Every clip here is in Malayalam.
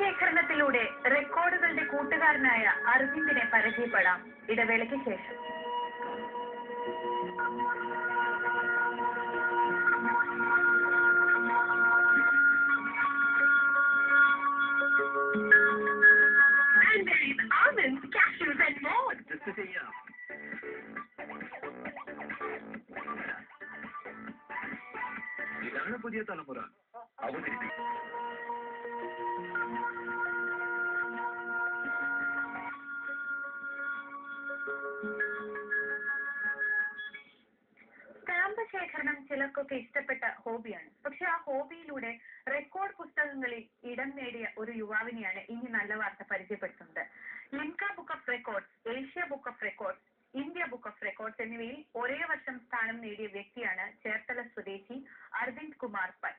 സ്റ്റാമ്പ് റെക്കോർഡുകളുടെ കൂട്ടുകാരനായ അരവിന്ദിനെ പരിചയപ്പെടാം ഇടവേളയ്ക്ക് ശേഷം. And there is almonds, cashews and more. ഇതാണ് പുതിയ തലമുറ അവതരിപ്പിക്കും. സ്റ്റാമ്പ് ശേഖരണം ചിലർക്കൊക്കെ ഇഷ്ടപ്പെട്ട ഹോബിയാണ്. പക്ഷെ ആ ഹോബിയിലൂടെ റെക്കോർഡ് പുസ്തകങ്ങളിൽ ഇടം നേടിയ ഒരു യുവാവിനെയാണ് ഇനി നല്ല വാർത്ത പരിചയപ്പെടുത്തുന്നത്. Limca book of records, Asia book of records, India book of records എന്നിവയിൽ ഒരേ വർഷം സ്ഥാനം നേടിയ വ്യക്തിയാണ് ചേർത്തല സ്വദേശി അരവിന്ദ് കുമാർ പൈ.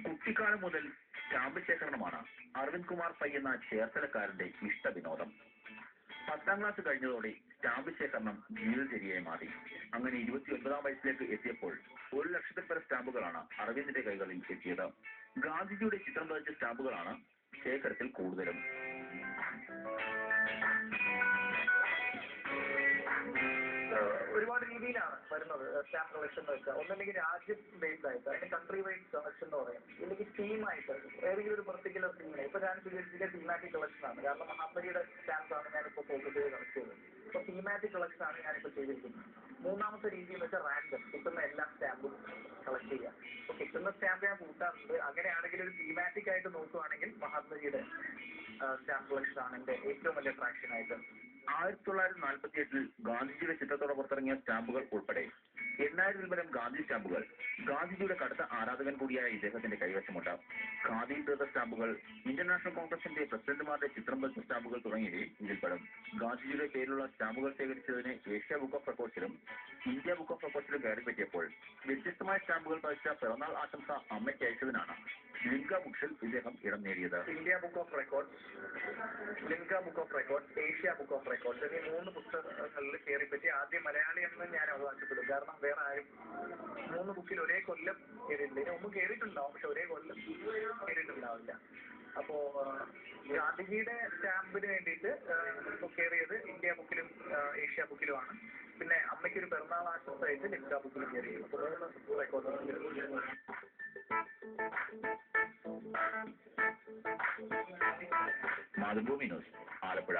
കുട്ടിക്കാലം മുതൽ സ്റ്റാമ്പ് ശേഖരണമാണ് അരവിന്ദ് കുമാർ പൈ എന്ന ചേർത്തലക്കാരന്റെ ഇഷ്ട വിനോദം. 10ാം ക്ലാസ് കഴിഞ്ഞതോടെ സ്റ്റാമ്പ് ശേഖരണം ജീവിതചര്യയായി മാറി. അങ്ങനെ 29ാം വയസ്സിലേക്ക് എത്തിയപ്പോൾ 1 ലക്ഷത്തിൽ പരം സ്റ്റാമ്പുകളാണ് അരവിന്ദിന്റെ കൈകളിൽ എത്തിയത്. ഗാന്ധിജിയുടെ ചിത്രം പതിച്ച സ്റ്റാമ്പുകളാണ് ശേഖരത്തിൽ കൂടുതലും. ഒരുപാട് രീതിയിലാണ് വരുന്നത് സ്റ്റാമ്പ് കളക്ഷൻ എന്ന് വെച്ചാൽ. ഒന്നല്ലെങ്കിൽ രാജ്യം ബേസ്ഡ് ആയിട്ട്, അതിന് കൺട്രി വൈസ് കളക്ഷൻ എന്ന് പറയും. ഇല്ലെങ്കിൽ തീമായിട്ട് ഏതെങ്കിലും ഒരു പെർട്ടിക്കുലർ തീമിനെ. ഇപ്പൊ ഞാൻ സ്വീകരിച്ചിട്ട് തീമാറ്റിക് കളക്ഷൻ ആണ്. കാരണം മഹാത്മജിയുടെ സ്റ്റാമ്പ്സ് ആണ് ഞാനിപ്പോൾ ഫോക്കസ് ചെയ്ത് കളക്ട് ചെയ്തത്. ഇപ്പൊ തീമാറ്റിക് കളക്ഷൻ ആണ് ഞാനിപ്പോൾ ചെയ്തിരിക്കുന്നത്. മൂന്നാമത്തെ രീതി എന്ന് വെച്ചാൽ റാൻഡം, കിട്ടുന്ന എല്ലാ സ്റ്റാമ്പും കളക്ട് ചെയ്യുക. അപ്പൊ കിട്ടുന്ന സ്റ്റാമ്പ് ഞാൻ കൂട്ടാറുണ്ട്. അങ്ങനെയാണെങ്കിൽ ഒരു തീമാറ്റിക് ആയിട്ട് നോക്കുകയാണെങ്കിൽ മഹാത്മജിയുടെ സ്റ്റാമ്പ് കളക്ഷൻ ആണ് എന്റെ ഏറ്റവും വലിയ അട്രാക്ഷൻ ആയിട്ട്. 1948 ഗാന്ധിജിയുടെ ചിത്രത്തോടെ പുറത്തിറങ്ങിയ സ്റ്റാമ്പുകൾ ഉൾപ്പെടെ 8000 പരം ഗാന്ധി സ്റ്റാമ്പുകൾ ഗാന്ധിജിയുടെ കടുത്ത ആരാധകൻ കൂടിയായ ഇദ്ദേഹത്തിന്റെ കൈവശമുണ്ട്. ഖാദി തീർത്ത സ്റ്റാമ്പുകൾ, ഇന്റർനാഷണൽ കോൺഗ്രസിന്റെ പ്രസിഡന്റുമാരുടെ ചിത്രം പതിച്ച സ്റ്റാമ്പുകൾ തുടങ്ങിയവയും ഇതിൽപ്പെടും. ഗാന്ധിജിയുടെ പേരിലുള്ള സ്റ്റാമ്പുകൾ ശേഖരിച്ചതിന് ഏഷ്യ ബുക്ക് ഓഫ് റെക്കോർഡ്സിലും ഇന്ത്യ ബുക്ക് ഓഫ് റെക്കോർഡ്സിലും കയറി പറ്റിയപ്പോൾ വ്യത്യസ്തമായ സ്റ്റാമ്പുകൾ പതിച്ച പിറന്നാൾ ആശംസ അമ്മയ്ക്ക് അയച്ചതിനാണ് ലിംക ബുക്സിൽ ഇദ്ദേഹം ഇടം നേടിയത്. India book of records, Limca book of records, Asia book of records എന്നീ 3 പുസ്തകങ്ങളിൽ കയറിപ്പറ്റി ആദ്യം മലയാളി എന്ന് ഞാൻ അവകാശപ്പെടും. കാരണം വേറെ ആരും 3 ബുക്കിൽ ഒരേ കൊല്ലം കയറിയിട്ടില്ല. ഒന്നും കയറിയിട്ടുണ്ടാവും, പക്ഷെ ഒരേ കൊല്ലം കയറിയിട്ടുണ്ടാവില്ല. അപ്പോ ഗാന്ധിജിയുടെ സ്റ്റാമ്പിന് വേണ്ടിയിട്ട് കയറിയത് ഇന്ത്യ ബുക്കിലും ഏഷ്യ ബുക്കിലുമാണ്. പിന്നെ അമ്മയ്ക്കൊരു പിറന്നാൾ ആശംസയായിട്ട് ലിംക ബുക്കിലും കയറിയത്. അപ്പോൾ 3 റെക്കോർഡുകൾ. മാതൃഭൂമി ന്യൂസ്, ആലപ്പുഴ.